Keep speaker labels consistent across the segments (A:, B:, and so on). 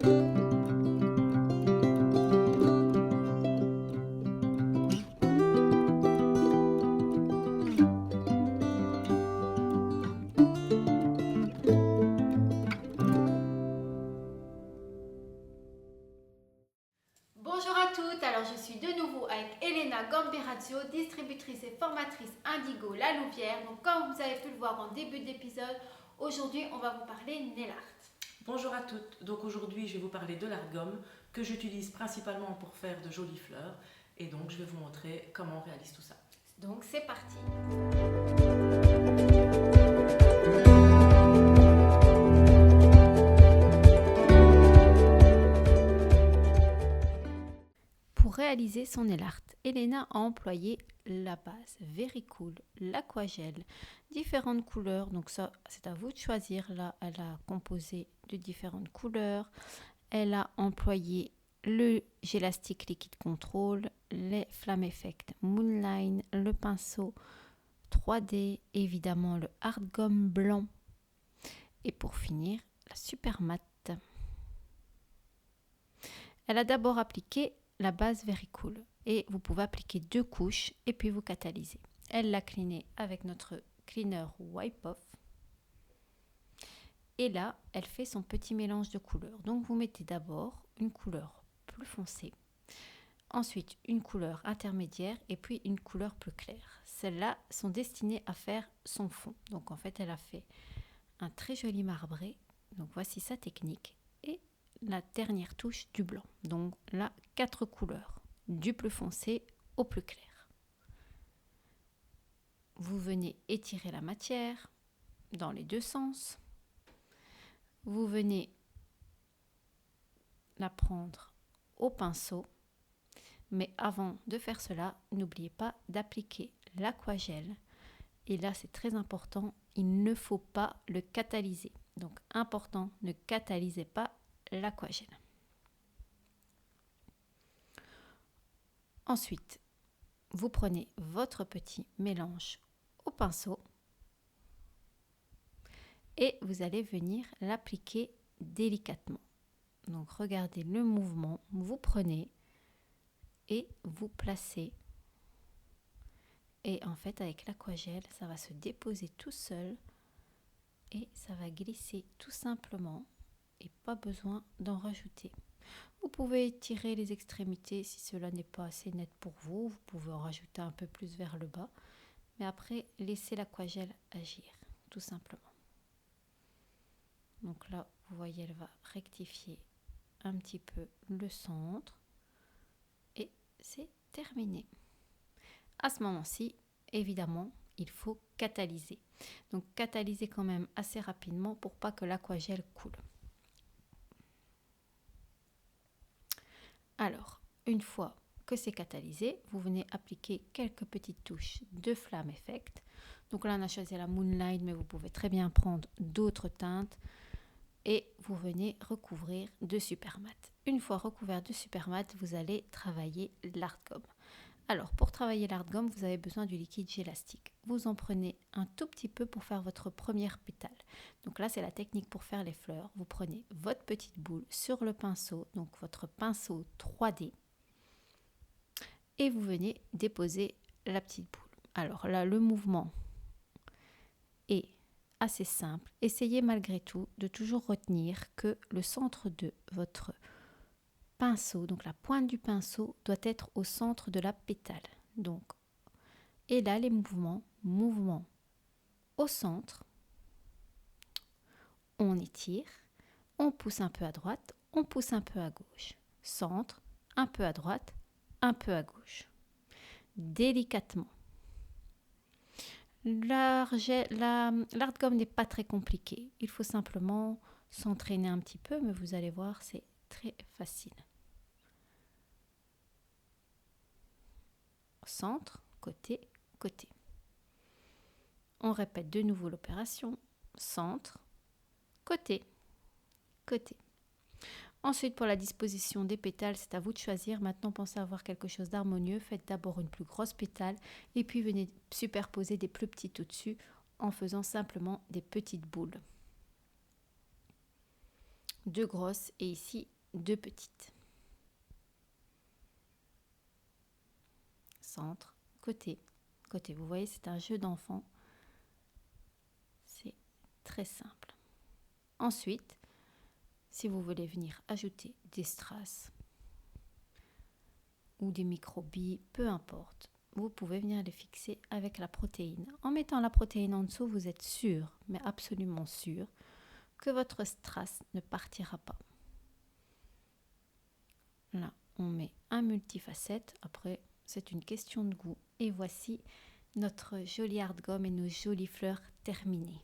A: Bonjour à toutes, alors je suis de nouveau avec Elena Gamberazzo, distributrice et formatrice Indigo La Louvière. Donc comme vous avez pu le voir en début d'épisode, aujourd'hui on va vous parler nail art.
B: Bonjour à toutes, donc aujourd'hui je vais vous parler de l'art gomme que j'utilise principalement pour faire de jolies fleurs et donc je vais vous montrer comment on réalise tout ça.
A: Donc c'est parti. Pour réaliser son nail art, Elena a employé la base Very Cool, l'aquagel, différentes couleurs. Donc ça, c'est à vous de choisir. Là, elle a composé de différentes couleurs. Elle a employé le Gelastic Liquid Control, les Flame Effect Moonline, le pinceau 3D, évidemment le hard gomme blanc. Et pour finir, la super matte. Elle a d'abord appliqué la base Very Cool et vous pouvez appliquer 2 couches et puis vous catalysez. Elle l'a cleané avec notre cleaner Wipe Off et là elle fait son petit mélange de couleurs. Donc vous mettez d'abord une couleur plus foncée, ensuite une couleur intermédiaire et puis une couleur plus claire. Celles-là sont destinées à faire son fond. Donc en fait elle a fait un très joli marbré. Donc voici sa technique et la dernière touche du blanc. Donc là, 4 couleurs, du plus foncé au plus clair. Vous venez étirer la matière dans les deux sens. Vous venez la prendre au pinceau. Mais avant de faire cela, n'oubliez pas d'appliquer l'aquagel. Et là, c'est très important, il ne faut pas le catalyser. Donc important, ne catalysez pas l'aquagel. Ensuite, vous prenez votre petit mélange au pinceau et vous allez venir l'appliquer délicatement. Donc regardez le mouvement, vous prenez et vous placez. Et en fait, avec l'aquagel, ça va se déposer tout seul et ça va glisser tout simplement et pas besoin d'en rajouter. Vous pouvez étirer les extrémités si cela n'est pas assez net pour vous. Vous pouvez en rajouter un peu plus vers le bas. Mais après, laissez l'aquagel agir, tout simplement. Donc là, vous voyez, elle va rectifier un petit peu le centre. Et c'est terminé. À ce moment-ci, évidemment, il faut catalyser. Donc catalyser quand même assez rapidement pour pas que l'aquagel coule. Alors, une fois que c'est catalysé, vous venez appliquer quelques petites touches de Flame Effect. Donc là, on a choisi la Moonlight, mais vous pouvez très bien prendre d'autres teintes. Et vous venez recouvrir de super mat. Une fois recouvert de super mat, vous allez travailler l'art gomme. Alors, pour travailler l'art gomme, vous avez besoin du liquide gélastique. Vous en prenez un tout petit peu pour faire votre première pétale. Donc là, c'est la technique pour faire les fleurs. Vous prenez votre petite boule sur le pinceau, donc votre pinceau 3D, et vous venez déposer la petite boule. Alors là, le mouvement est assez simple. Essayez malgré tout de toujours retenir que le centre de votre pinceau, donc la pointe du pinceau, doit être au centre de la pétale. Donc, et là, les mouvements au centre, on étire, on pousse un peu à droite, on pousse un peu à gauche. Centre, un peu à droite, un peu à gauche. Délicatement. L'art gomme n'est pas très compliqué. Il faut simplement s'entraîner un petit peu, mais vous allez voir, c'est très facile. Centre, côté, côté. On répète de nouveau l'opération. Centre, côté, côté. Ensuite, pour la disposition des pétales, c'est à vous de choisir. Maintenant, pensez à avoir quelque chose d'harmonieux. Faites d'abord une plus grosse pétale et puis venez superposer des plus petites au-dessus en faisant simplement des petites boules. 2 grosses et ici 2 petites. Centre, côté, côté. Vous voyez, c'est un jeu d'enfant. C'est très simple. Ensuite, si vous voulez venir ajouter des strass ou des microbilles, peu importe, vous pouvez venir les fixer avec la protéine. En mettant la protéine en dessous, vous êtes sûr, mais absolument sûr, que votre strass ne partira pas. Là, on met un multifacette. Après, c'est une question de goût. Et voici notre jolie hard gomme et nos jolies fleurs terminées.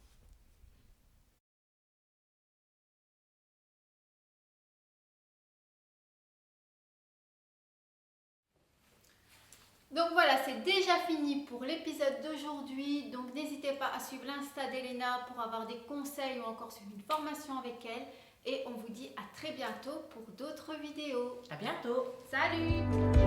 A: Donc voilà, c'est déjà fini pour l'épisode d'aujourd'hui. Donc n'hésitez pas à suivre l'Insta d'Elena pour avoir des conseils ou encore suivre une formation avec elle. Et on vous dit à très bientôt pour d'autres vidéos.
B: À bientôt.
A: Salut!